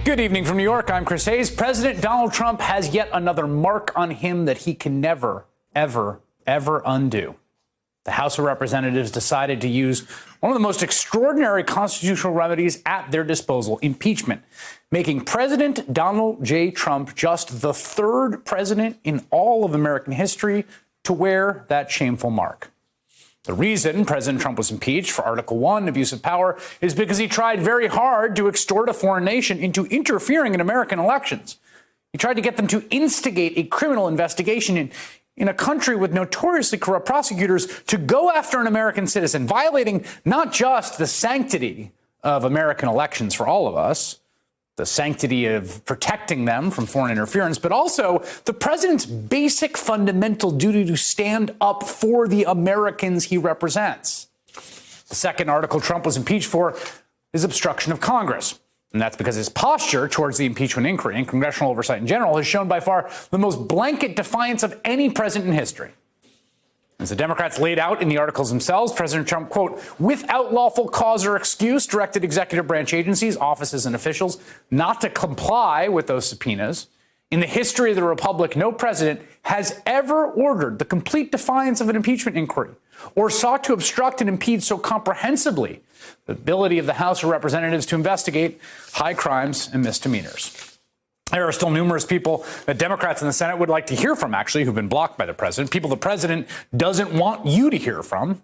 Good evening from New York. I'm Chris Hayes. President Donald Trump has yet another mark on him that he can never, ever, ever undo. The House of Representatives decided to use one of the most extraordinary constitutional remedies at their disposal, impeachment, making President Donald J. Trump just the third president in all of American history to wear that shameful mark. The reason President Trump was impeached for Article 1, abuse of power, is because he tried very hard to extort a foreign nation into interfering in American elections. He tried to get them to instigate a criminal investigation in a country with notoriously corrupt prosecutors to go after an American citizen, violating not just the sanctity of American elections for all of us, the sanctity of protecting them from foreign interference, but also the president's basic fundamental duty to stand up for the Americans he represents. The second article Trump was impeached for is obstruction of Congress. And that's because his posture towards the impeachment inquiry and congressional oversight in general has shown by far the most blanket defiance of any president in history. As the Democrats laid out in the articles themselves, President Trump, quote, without lawful cause or excuse, directed executive branch agencies, offices, and officials not to comply with those subpoenas. In the history of the Republic, no president has ever ordered the complete defiance of an impeachment inquiry or sought to obstruct and impede so comprehensively the ability of the House of Representatives to investigate high crimes and misdemeanors. There are still numerous people that Democrats in the Senate would like to hear from, actually, who've been blocked by the president, people the president doesn't want you to hear from.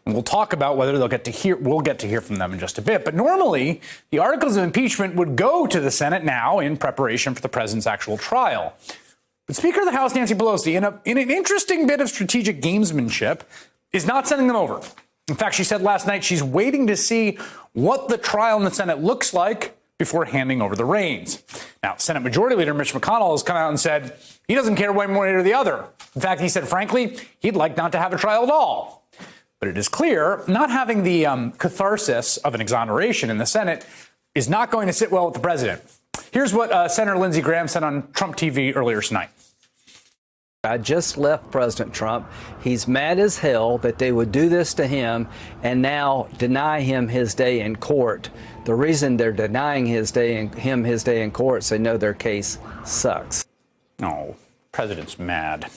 And we'll talk about whether we'll get to hear from them in just a bit. But normally, the articles of impeachment would go to the Senate now in preparation for the president's actual trial. But Speaker of the House, Nancy Pelosi, in an interesting bit of strategic gamesmanship, is not sending them over. In fact, she said last night she's waiting to see what the trial in the Senate looks like before handing over the reins. Now, Senate Majority Leader Mitch McConnell has come out and said he doesn't care one way or the other. In fact, he said, frankly, he'd like not to have a trial at all. But it is clear not having the catharsis of an exoneration in the Senate is not going to sit well with the president. Here's what Senator Lindsey Graham said on Trump TV earlier tonight. I just left President Trump. He's mad as hell that they would do this to him and now deny him his day in court. The reason they're denying him his day in court is they know their case sucks. Oh, president's mad.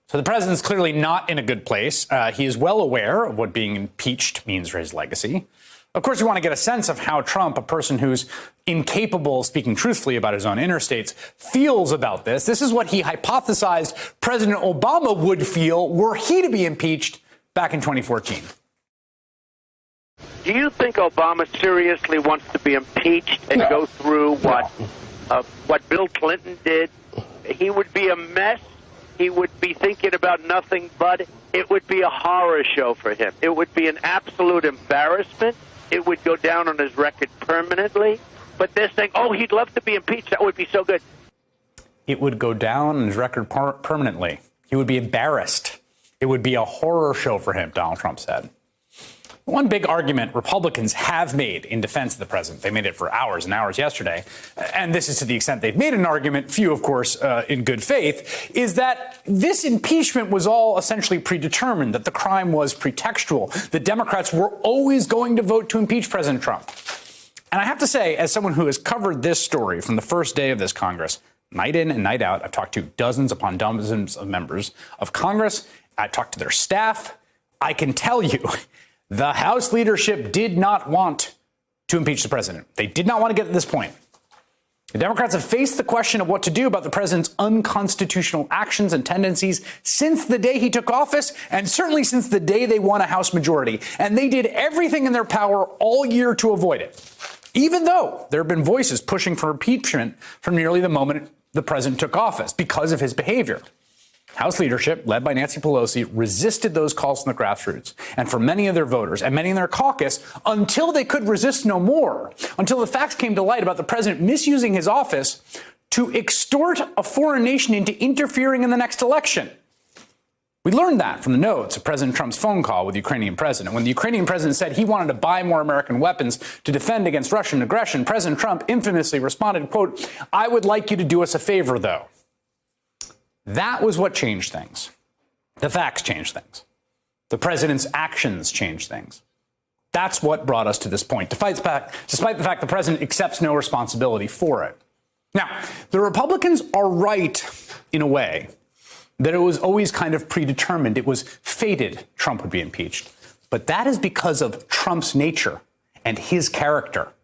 So the president's clearly not in a good place. He is well aware of what being impeached means for his legacy. Of course, you want to get a sense of how Trump, a person who's incapable of speaking truthfully about his own inner states, feels about this. This is what he hypothesized President Obama would feel were he to be impeached back in 2014. Do you think Obama seriously wants to be impeached and go through what Bill Clinton did? He would be a mess. He would be thinking about nothing but it would be a horror show for him. It would be an absolute embarrassment. It would go down on his record permanently. But they're saying, oh, he'd love to be impeached. That would be so good. It would go down on his record permanently. He would be embarrassed. It would be a horror show for him, Donald Trump said. One big argument Republicans have made in defense of the president, they made it for hours and hours yesterday, and this is to the extent they've made an argument, few, of course, in good faith, is that this impeachment was all essentially predetermined, that the crime was pretextual, that Democrats were always going to vote to impeach President Trump. And I have to say, as someone who has covered this story from the first day of this Congress, night in and night out, I've talked to dozens upon dozens of members of Congress, I've talked to their staff, I can tell you, the House leadership did not want to impeach the president. They did not want to get to this point. The Democrats have faced the question of what to do about the president's unconstitutional actions and tendencies since the day he took office, and certainly since the day they won a House majority. And they did everything in their power all year to avoid it, even though there have been voices pushing for impeachment from nearly the moment the president took office because of his behavior. House leadership, led by Nancy Pelosi, resisted those calls from the grassroots and from many of their voters and many in their caucus until they could resist no more, until the facts came to light about the president misusing his office to extort a foreign nation into interfering in the next election. We learned that from the notes of President Trump's phone call with the Ukrainian president. When the Ukrainian president said he wanted to buy more American weapons to defend against Russian aggression, President Trump infamously responded, quote, "I would like you to do us a favor, though." That was what changed things. The facts changed things. The president's actions changed things. That's what brought us to this point, despite the fact the president accepts no responsibility for it. Now, the Republicans are right in a way that it was always kind of predetermined. It was fated Trump would be impeached. But that is because of Trump's nature and his character.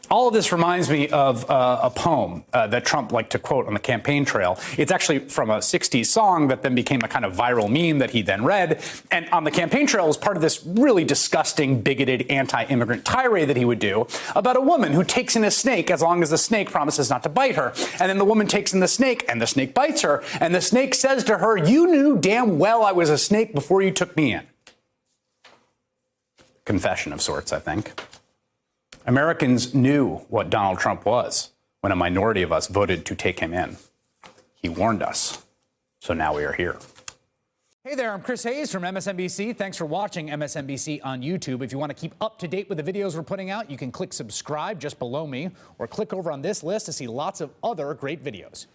All of this reminds me of a poem that Trump liked to quote on the campaign trail. It's actually from a 60s song that then became a kind of viral meme that he then read. And on the campaign trail was part of this really disgusting, bigoted, anti-immigrant tirade that he would do about a woman who takes in a snake as long as the snake promises not to bite her. And then the woman takes in the snake and the snake bites her. And the snake says to her, "You knew damn well I was a snake before you took me in." Confession of sorts, I think. Americans knew what Donald Trump was when a minority of us voted to take him in. He warned us. So now we are here. Hey there, I'm Chris Hayes from MSNBC. Thanks for watching MSNBC on YouTube. If you want to keep up to date with the videos we're putting out, you can click subscribe just below me or click over on this list to see lots of other great videos.